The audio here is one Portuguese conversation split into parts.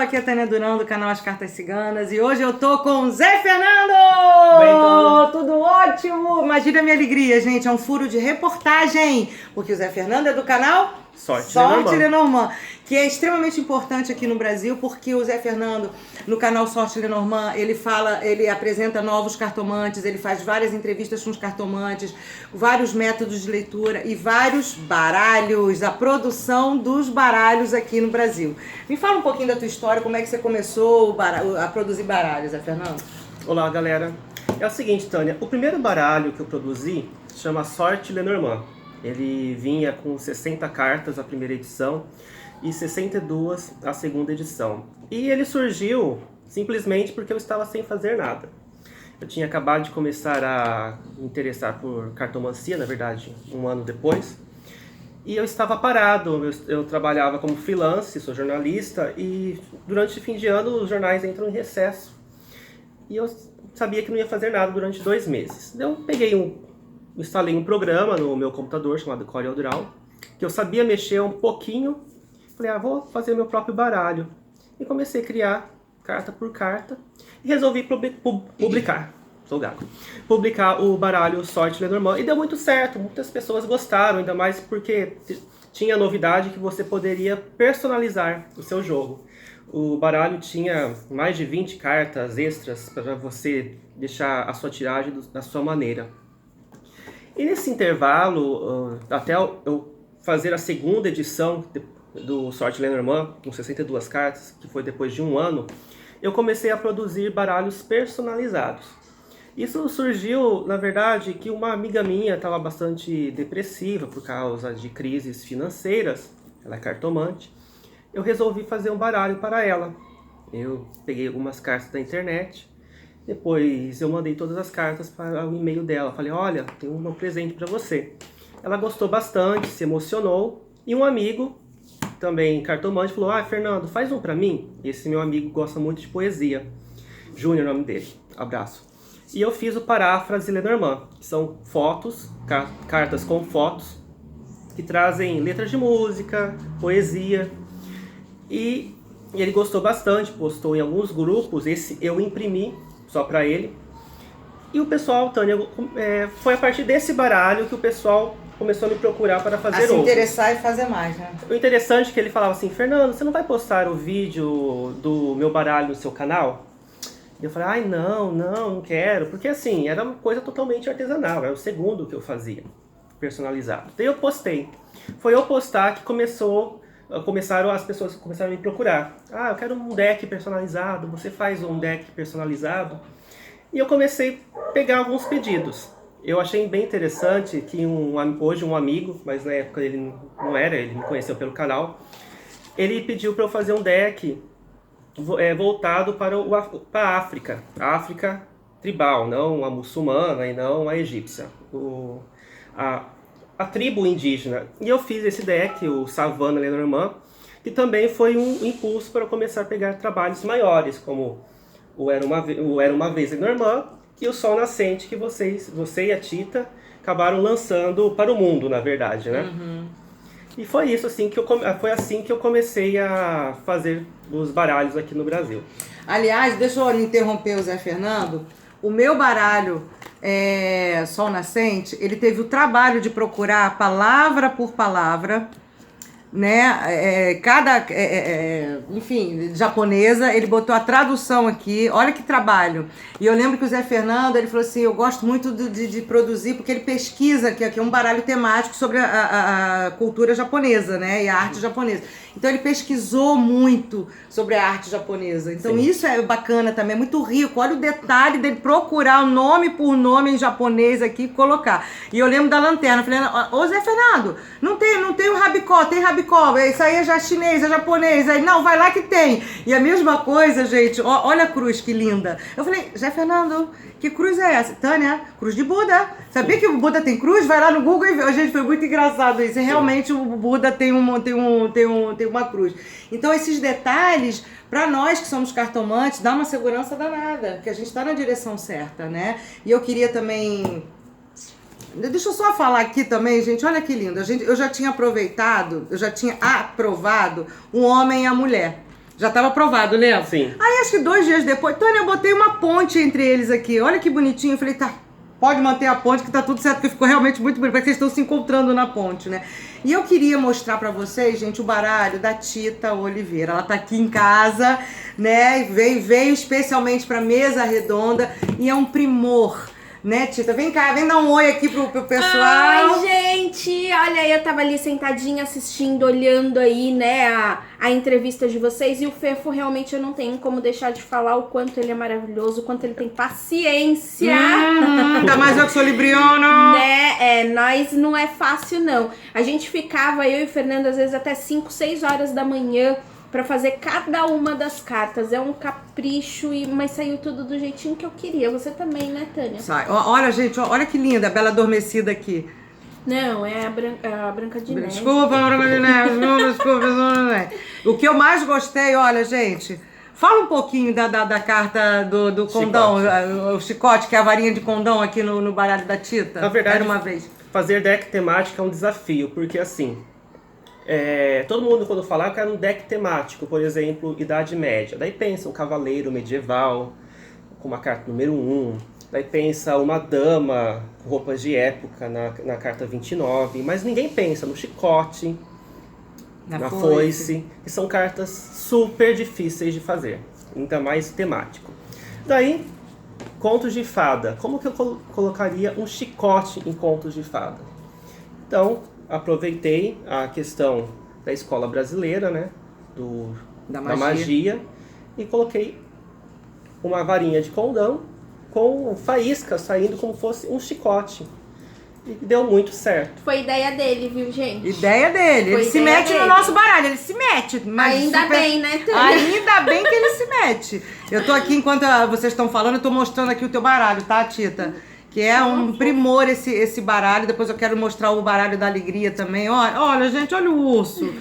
aqui é a Tânia Durão do canal As Cartas Ciganas e hoje eu tô com o Zé Fernando! Bem, tudo ótimo! Imagina a minha alegria, gente, é um furo de reportagem, porque o Zé Fernando é do canal Sorte Lenormand, que é extremamente importante aqui no Brasil, porque o Zé Fernando, no canal Sorte Lenormand, ele apresenta novos cartomantes, ele faz várias entrevistas com os cartomantes, vários métodos de leitura e vários baralhos, a produção dos baralhos aqui no Brasil. Me fala um pouquinho da tua história, como é que você começou a produzir baralhos, Zé Fernando? Olá, galera. É o seguinte, Tânia, o primeiro baralho que eu produzi chama Sorte Lenormand. Ele vinha com 60 cartas a primeira edição e 62 a segunda edição. E ele surgiu simplesmente porque eu estava sem fazer nada. Eu tinha acabado de começar a me interessar por cartomancia, na verdade, um ano depois. E eu estava parado, eu trabalhava como freelance, sou jornalista, e durante o fim de ano os jornais entram em recesso. E eu sabia que não ia fazer nada durante 2 meses. Eu instalei um programa no meu computador chamado CorelDRAW, que eu sabia mexer um pouquinho. Falei, vou fazer meu próprio baralho. E comecei a criar carta por carta e resolvi publicar. Sou gato. Publicar o baralho Sorte Lenormand e deu muito certo. Muitas pessoas gostaram, ainda mais porque tinha a novidade que você poderia personalizar o seu jogo. O baralho tinha mais de 20 cartas extras para você deixar a sua tiragem da sua maneira. E nesse intervalo, até eu fazer a segunda edição do Sorte Lenormand, com 62 cartas, que foi depois de 1 ano, eu comecei a produzir baralhos personalizados. Isso surgiu, na verdade, que uma amiga minha estava bastante depressiva por causa de crises financeiras, ela é cartomante. Eu resolvi fazer um baralho para ela. Eu peguei algumas cartas da internet. Depois eu mandei todas as cartas para o e-mail dela. Falei, olha, tem um presente para você. Ela gostou bastante, se emocionou. E um amigo, também cartomante, falou, Fernando, faz um para mim. Esse meu amigo gosta muito de poesia. Júnior é o nome dele. Abraço. E eu fiz o Paráfrase Lenormand, que são fotos, cartas com fotos, que trazem letras de música, poesia. E ele gostou bastante, postou em alguns grupos. Esse eu imprimi só para ele. E o pessoal, Tânia, foi a partir desse baralho que o pessoal começou a me procurar para fazer outros. Se interessar e fazer mais, né? O interessante é que ele falava assim, Fernando, você não vai postar o vídeo do meu baralho no seu canal? E eu falei, não quero. Porque assim, era uma coisa totalmente artesanal, era o segundo que eu fazia, personalizado. Daí eu postei. Foi eu postar que as pessoas começaram a me procurar. Eu quero um deck personalizado, você faz um deck personalizado? E eu comecei a pegar alguns pedidos. Eu achei bem interessante que hoje um amigo, mas na época ele não era, ele me conheceu pelo canal, ele pediu para eu fazer um deck voltado para a África. A África tribal, não a muçulmana e não a egípcia. A tribo indígena. E eu fiz esse deck, o Savana Lenormand, que também foi um impulso para eu começar a pegar trabalhos maiores, como o Era Uma Vez Lenormand e o Sol Nascente, que você e a Tita acabaram lançando para o mundo, na verdade, né? Uhum. E foi isso assim foi assim que eu comecei a fazer os baralhos aqui no Brasil. Aliás, deixa eu interromper o Zé Fernando. O meu baralho Sol Nascente, ele teve o trabalho de procurar palavra por palavra, né? Enfim, japonesa, ele botou a tradução aqui, olha que trabalho. E eu lembro que o Zé Fernando, ele falou assim, eu gosto muito de produzir, porque ele pesquisa, que é um baralho temático sobre a cultura japonesa, né? E a arte japonesa. Então ele pesquisou muito sobre a arte japonesa. Então Sim. Isso é bacana também, é muito rico. Olha o detalhe dele procurar o nome por nome em japonês aqui e colocar. E eu lembro da lanterna, falei, ô Zé Fernando, não tem o rabicó, tem rabicó, isso aí é já chinês, é japonês. Aí, não, vai lá que tem. E a mesma coisa, gente, olha a cruz, que linda. Eu falei, Zé Fernando, que cruz é essa? Tânia, cruz de Buda. Sabia que o Buda tem cruz? Vai lá no Google e vê. Gente, foi muito engraçado isso. E realmente o Buda tem uma cruz. Então esses detalhes, para nós que somos cartomantes, dá uma segurança danada, que a gente está na direção certa, né? E eu queria também... Deixa eu só falar aqui também, gente, olha que lindo. Eu já tinha aprovado Um Homem e a Mulher, Já tava aprovado, lembra? Sim. Aí acho que 2 dias depois, Tânia, eu botei uma ponte entre eles aqui. Olha que bonitinho. Eu falei, tá, pode manter a ponte que tá tudo certo, porque ficou realmente muito bonito, porque vocês estão se encontrando na ponte, né? E eu queria mostrar pra vocês, gente, o baralho da Tita Oliveira. Ela tá aqui em casa, né? Veio especialmente pra mesa redonda e é um primor. Né, Tita? Vem cá, vem dar um oi aqui pro pessoal. Ai, gente, olha, eu tava ali sentadinha assistindo, olhando aí, né, a entrevista de vocês, e o Fefo realmente eu não tenho como deixar de falar o quanto ele é maravilhoso, o quanto ele tem paciência. Ainda mais eu que sou libriana. Né, nós não é fácil não. A gente ficava, eu e o Fernando, às vezes até 5, 6 horas da manhã, pra fazer cada uma das cartas. É um capricho, mas saiu tudo do jeitinho que eu queria. Você também, né, Tânia? Sai. Olha, gente, olha que linda, a Bela Adormecida aqui. Não, é a Branca de Neve. Desculpa, Branca de Neve. Desculpa. O que eu mais gostei, olha, gente, fala um pouquinho da carta do condão, o chicote, que é a varinha de condão aqui no baralho da Tita. Na verdade, era uma vez. Fazer deck temático é um desafio, porque assim... todo mundo quando falar que era um deck temático, por exemplo, Idade Média. Daí pensa um cavaleiro medieval, com uma carta número 1. Daí pensa uma dama com roupas de época na carta 29. Mas ninguém pensa no chicote, na foice, que são cartas super difíceis de fazer. Ainda mais temático. Daí, contos de fada. Como que eu colocaria um chicote em contos de fada? Então... aproveitei a questão da escola brasileira, né, da magia, e coloquei uma varinha de condão com faíscas saindo como fosse um chicote. E deu muito certo. Foi ideia dele, viu, gente? Ideia dele. Ele se mete no nosso baralho, ele se mete. Mas ainda bem, né, Tânia? Ainda bem que ele se mete. Eu tô aqui, enquanto vocês estão falando, eu tô mostrando aqui o teu baralho, tá, Tita? Que é um primor esse baralho. Depois eu quero mostrar o baralho da alegria também. Olha, gente, olha o urso.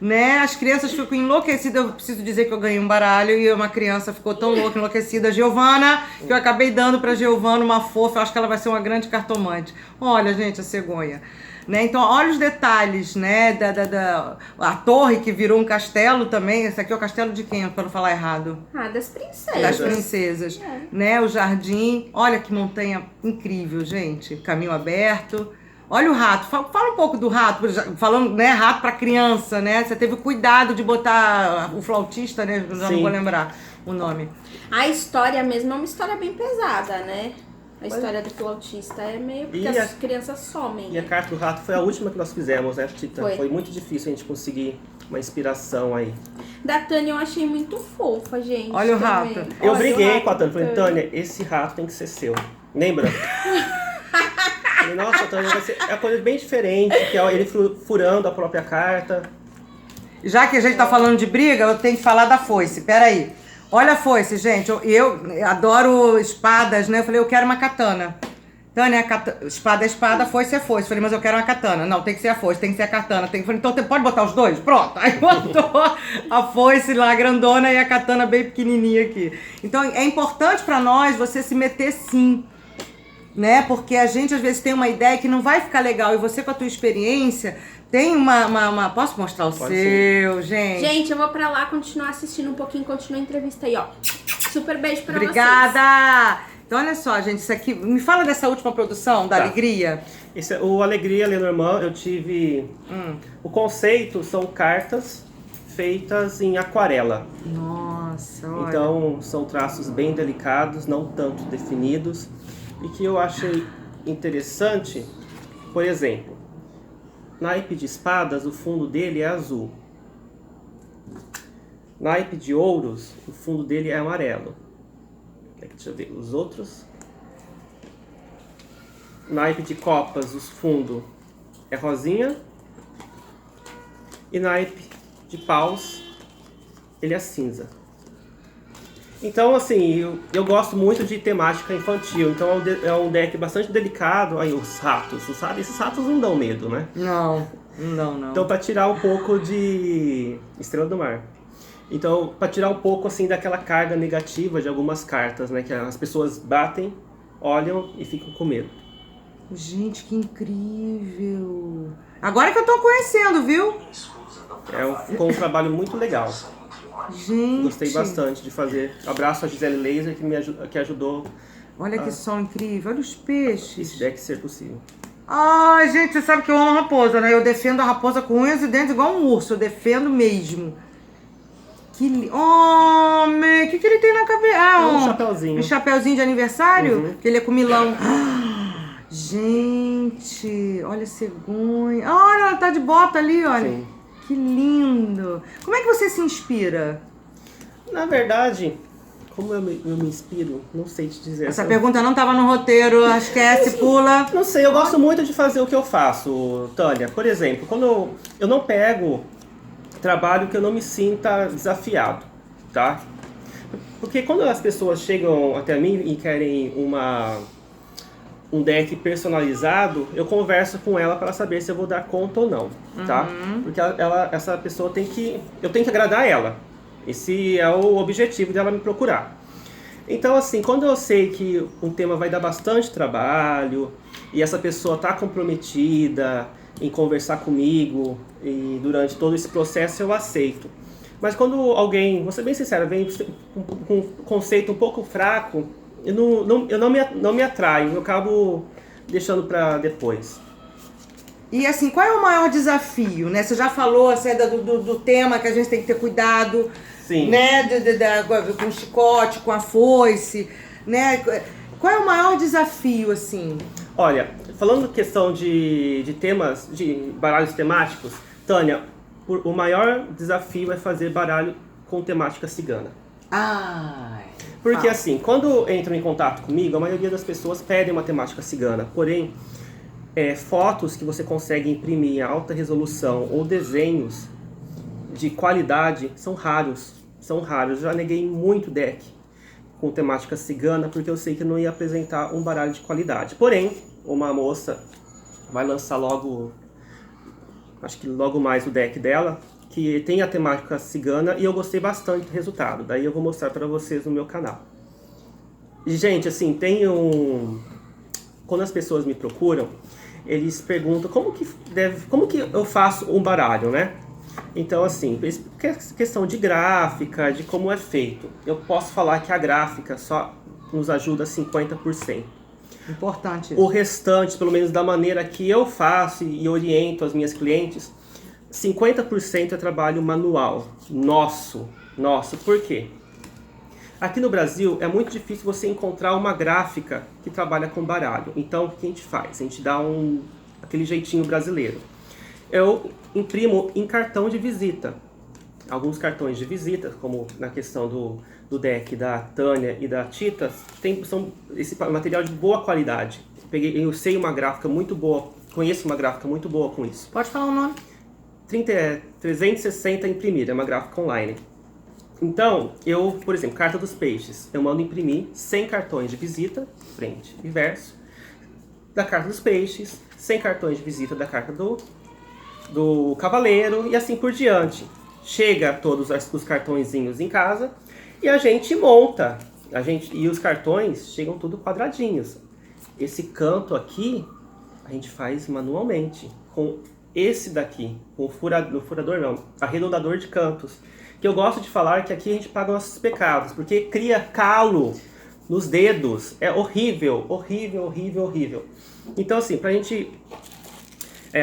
Né? As crianças ficam enlouquecidas. Eu preciso dizer que eu ganhei um baralho e uma criança ficou tão louca, enlouquecida. Giovana, que eu acabei dando pra Giovana, uma fofa. Eu acho que ela vai ser uma grande cartomante. Olha, gente, a cegonha. Né? Então, olha os detalhes, né? A torre que virou um castelo também. Esse aqui é o castelo de quem, para não falar errado? Das princesas. Das princesas. Né? O jardim. Olha que montanha incrível, gente. Caminho aberto. Olha o rato. Fala um pouco do rato. Falando, né? Rato para criança, né? Você teve cuidado de botar o flautista, né? Eu já não vou lembrar o nome. A história mesmo é uma história bem pesada, né? A história do flautista é meio... porque as crianças somem. E a carta do rato foi a última que nós fizemos, né, Tita? Foi muito difícil a gente conseguir uma inspiração aí. Da Tânia eu achei muito fofa, gente. Olha o rato. Eu briguei com a Tânia. Falei, Tânia, esse rato tem que ser seu. Lembra? Falei, nossa, Tânia, vai ser... é uma coisa bem diferente, que é ele furando a própria carta. Já que a gente tá falando de briga, eu tenho que falar da foice. Peraí. Olha a foice, gente. Eu adoro espadas, né? Eu falei, eu quero uma katana. Tânia, espada é espada, foice é foice. Eu falei, mas eu quero uma katana. Não, tem que ser a foice, tem que ser a katana. Falei, então pode botar os dois? Pronto. Aí botou a foice lá grandona e a katana bem pequenininha aqui. Então é importante pra nós você se meter sim. Né? Porque a gente às vezes tem uma ideia que não vai ficar legal. E você com a tua experiência... Tem uma... Posso mostrar o seu, gente? Gente, eu vou pra lá continuar assistindo um pouquinho, continua a entrevista aí, ó. Super beijo pra vocês. Obrigada! Então, olha só, gente, isso aqui... Me fala dessa última produção, da Alegria. O Alegria Lenormand, eu tive... O conceito são cartas feitas em aquarela. Nossa, olha. Então, são traços bem delicados, não tanto definidos. E que eu achei interessante, por exemplo... Naipe de espadas, o fundo dele é azul. Naipe de ouros, o fundo dele é amarelo. Deixa eu ver os outros. Naipe de copas, o fundo é rosinha. E naipe de paus, ele é cinza. Então, assim, eu gosto muito de temática infantil. Então é um deck bastante delicado. Aí os ratos. Esses ratos não dão medo, né? Não. Então, pra tirar um pouco de Estrela do Mar. Então, pra tirar um pouco, assim, daquela carga negativa de algumas cartas, né? Que as pessoas batem, olham e ficam com medo. Gente, que incrível! Agora que eu tô conhecendo, viu? Ficou um trabalho muito legal. Gente. Gostei bastante de fazer. Abraço a Gisele Laser que ajudou Olha que som incrível. Olha os peixes. esse deck ser possível. Ai, gente, você sabe que eu amo a raposa, né? Eu defendo a raposa com unhas e dentes igual um urso. Eu defendo mesmo. Homem, o que ele tem na cabeça? Ah, Um chapeuzinho. Um chapeuzinho de aniversário? Uhum. Que ele é com milão. Gente, olha a cegonha. Olha, ela tá de bota ali, olha. Sim. Que lindo. Como é que você se inspira? Na verdade, como eu me inspiro, não sei te dizer. Essa pergunta não estava no roteiro, esquece, pula. Não sei, eu gosto muito de fazer o que eu faço, Tânia. Por exemplo, quando eu não pego trabalho que eu não me sinta desafiado, tá? Porque quando as pessoas chegam até mim e querem um deck personalizado, eu converso com ela para saber se eu vou dar conta ou não, tá? Porque essa pessoa eu tenho que agradar ela. Esse é o objetivo dela me procurar. Então, assim, quando eu sei que um tema vai dar bastante trabalho e essa pessoa está comprometida em conversar comigo e durante todo esse processo, eu aceito. Mas quando alguém, vou ser bem sincero, vem com um conceito um pouco fraco, eu não me atraio, eu acabo deixando para depois. E assim, qual é o maior desafio, né? Você já falou assim, do tema que a gente tem que ter cuidado, Sim. né? Com o chicote, com a foice, né? Qual é o maior desafio, assim? Olha, falando questão de temas, de baralhos temáticos, Tânia, o maior desafio é fazer baralho com temática cigana. Ai. Porque assim, quando entram em contato comigo, a maioria das pessoas pedem uma temática cigana. Porém, fotos que você consegue imprimir em alta resolução ou desenhos de qualidade são raros. São raros. Já neguei muito deck com temática cigana porque eu sei que não ia apresentar um baralho de qualidade. Porém, uma moça vai lançar logo, acho que logo mais o deck dela, que tem a temática cigana e eu gostei bastante do resultado. Daí eu vou mostrar para vocês no meu canal. E, gente, assim, quando as pessoas me procuram, eles perguntam como que eu faço um baralho, né? Então, assim, questão de gráfica, de como é feito. Eu posso falar que a gráfica só nos ajuda 50%. Importante. O restante, pelo menos da maneira que eu faço e oriento as minhas clientes, 50% é trabalho manual, nosso. Por quê? Aqui no Brasil é muito difícil você encontrar uma gráfica que trabalha com baralho. Então o que a gente faz? A gente dá aquele jeitinho brasileiro. Eu imprimo em cartão de visita. Alguns cartões de visita, como na questão do deck da Tânia e da Tita, são esse material de boa qualidade. Eu sei uma gráfica muito boa, conheço uma gráfica muito boa com isso. Pode falar o nome? 360 imprimir, é uma gráfica online. Então, por exemplo, carta dos peixes, eu mando imprimir 100 cartões de visita, frente e verso, da carta dos peixes, 100 cartões de visita da carta do cavaleiro e assim por diante. Chega todos os cartõezinhos em casa e a gente monta. E os cartões chegam tudo quadradinhos. Esse canto aqui a gente faz manualmente com esse daqui, com o furador não, arredondador de cantos. Que eu gosto de falar que aqui a gente paga nossos pecados, porque cria calo nos dedos. É horrível, horrível, horrível, horrível. Então assim, pra gente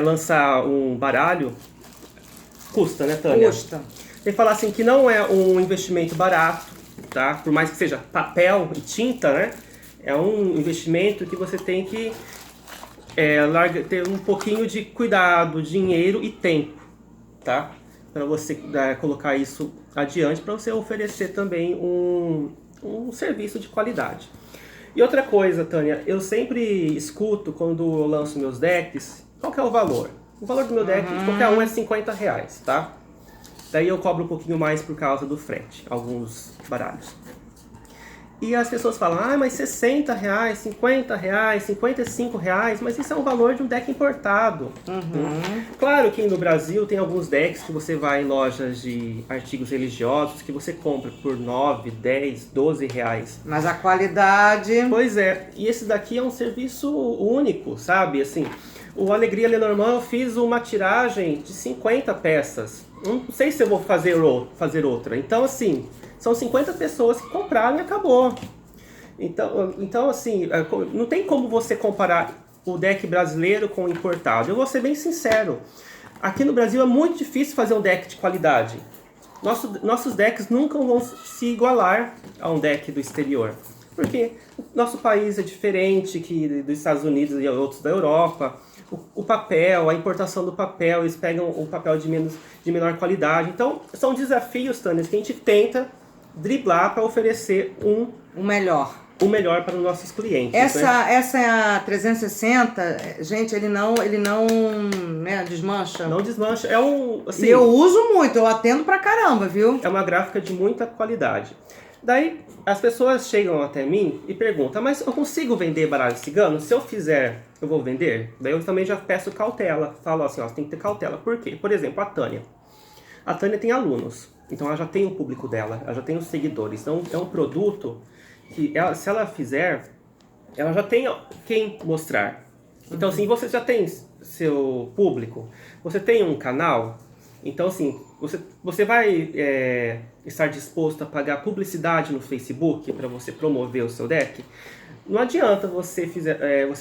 lançar um baralho, custa, né, Tânia? Custa. Tem que falar assim que não é um investimento barato, tá? Por mais que seja papel e tinta, né? É um investimento que você tem que ter um pouquinho de cuidado, dinheiro e tempo, tá? Para você colocar isso adiante, para você oferecer também um serviço de qualidade. E outra coisa, Tânia, eu sempre escuto quando eu lanço meus decks, qual que é o valor? O valor do meu deck, de qualquer um, é R$50, tá? Daí eu cobro um pouquinho mais por causa do frete, alguns baralhos. E as pessoas falam, mas R$60, R$50, R$55, mas isso é o valor de um deck importado. Claro que no Brasil tem alguns decks que você vai em lojas de artigos religiosos que você compra por R$9, R$10, R$12. Mas a qualidade... Pois é, e esse daqui é um serviço único, sabe? Assim, o Alegria Lenormand eu fiz uma tiragem de 50 peças. não sei se eu vou fazer outra. Então, assim, são 50 pessoas que compraram e acabou. Então assim, não tem como você comparar o deck brasileiro com o importado. Eu vou ser bem sincero. Aqui no Brasil é muito difícil fazer um deck de qualidade. Nossos decks nunca vão se igualar a um deck do exterior. Porque nosso país é diferente que dos Estados Unidos e outros da Europa. O papel, a importação do papel, eles pegam o papel de menor qualidade. Então, são desafios, Tânia, que a gente tenta driblar para oferecer O melhor. o melhor para os nossos clientes. Essa é a 360, gente, ele não né, desmancha. Não desmancha. Assim, E eu uso muito, eu atendo pra caramba, viu? é uma gráfica de muita qualidade. Daí, as pessoas chegam até mim e perguntam, mas eu consigo vender baralho cigano? Se eu fizer, eu vou vender? Daí eu também já peço cautela. Falo assim, ó, você tem que ter cautela. Por quê? Por exemplo, a Tânia. A Tânia tem alunos, então ela já tem o público dela, ela já tem os seguidores. Então, é um produto que, se ela fizer, ela já tem quem mostrar. Então, assim, você já tem seu público, você tem um canal, então, assim, você vai estar disposto a pagar publicidade no Facebook para você promover o seu deck? Não adianta você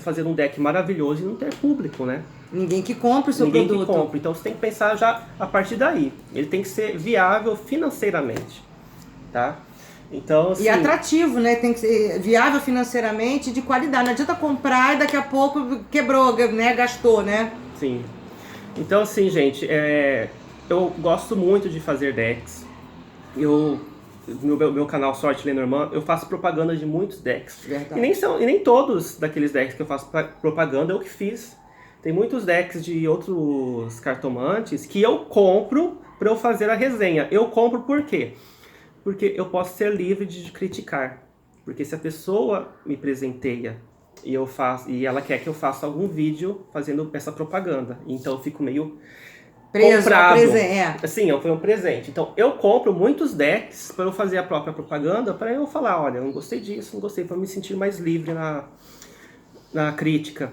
fazer um deck maravilhoso e não ter público, né? Ninguém que compre o seu Ninguém produto. que compra. Então, você tem que pensar já a partir daí. Ele tem que ser viável financeiramente, tá? Então, assim, E atrativo, né? Tem que ser viável financeiramente e de qualidade. Não adianta comprar e daqui a pouco quebrou, né? Gastou, né? sim. Então, assim, gente, eu gosto muito de fazer decks. No meu canal Sorte Lenormand, eu faço propaganda de muitos decks. Verdade. E nem todos daqueles decks que eu faço propaganda eu que fiz. Tem muitos decks de outros cartomantes que eu compro para eu fazer a resenha. Eu compro por quê? Porque eu posso ser livre de criticar. Porque se a pessoa me presenteia e ela quer que eu faça algum vídeo fazendo essa propaganda, então eu fico meio comprado. Assim, foi um presente. Então eu compro muitos decks para eu fazer a própria propaganda, para eu falar, olha, eu não gostei disso, não gostei, para me sentir mais livre na crítica.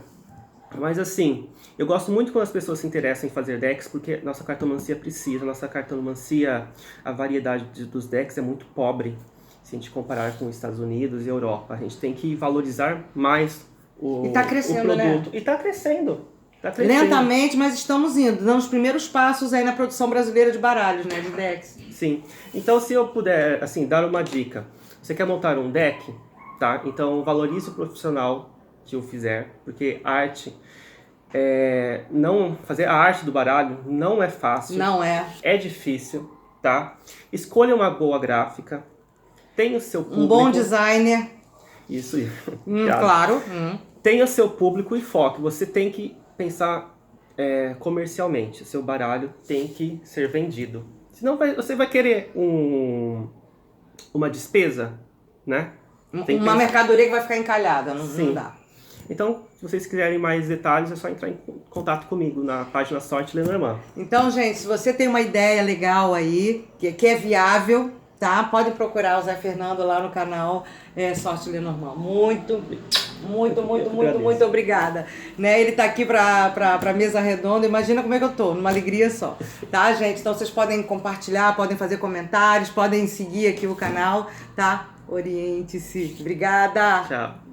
Mas assim, eu gosto muito quando as pessoas se interessam em fazer decks, porque nossa cartomancia precisa. Nossa cartomancia, a variedade dos decks é muito pobre, se a gente comparar com os Estados Unidos e Europa. A gente tem que valorizar mais o crescendo, produto. né? E tá crescendo. Tá crescendo. Lentamente, mas estamos indo. Dando os primeiros passos aí na produção brasileira de baralhos, né? De decks. Sim. Então, se eu puder, assim, dar uma dica. Você quer montar um deck, tá? Então, valorize o profissional que o fizer, porque arte... fazer a arte do baralho não é fácil. Não é. É difícil, tá? Escolha uma boa gráfica. Tenha o seu público. Um bom designer. Isso. Claro. Tenha o seu público e foque. Você tem que pensar comercialmente. O seu baralho tem que ser vendido. Senão você vai querer uma despesa, né? Uma mercadoria que vai ficar encalhada. Não dá. Então, se vocês quiserem mais detalhes, é só entrar em contato comigo na página Sorte Lenormand. Então, gente, se você tem uma ideia legal aí, que é viável, tá? Pode procurar o Zé Fernando lá no canal Sorte Lenormand. Muito obrigada. Né? Ele tá aqui pra mesa redonda. Imagina como é que eu tô, numa alegria só. Tá, gente? Então vocês podem compartilhar, podem fazer comentários, podem seguir aqui o canal, tá? Oriente-se. Obrigada. Tchau.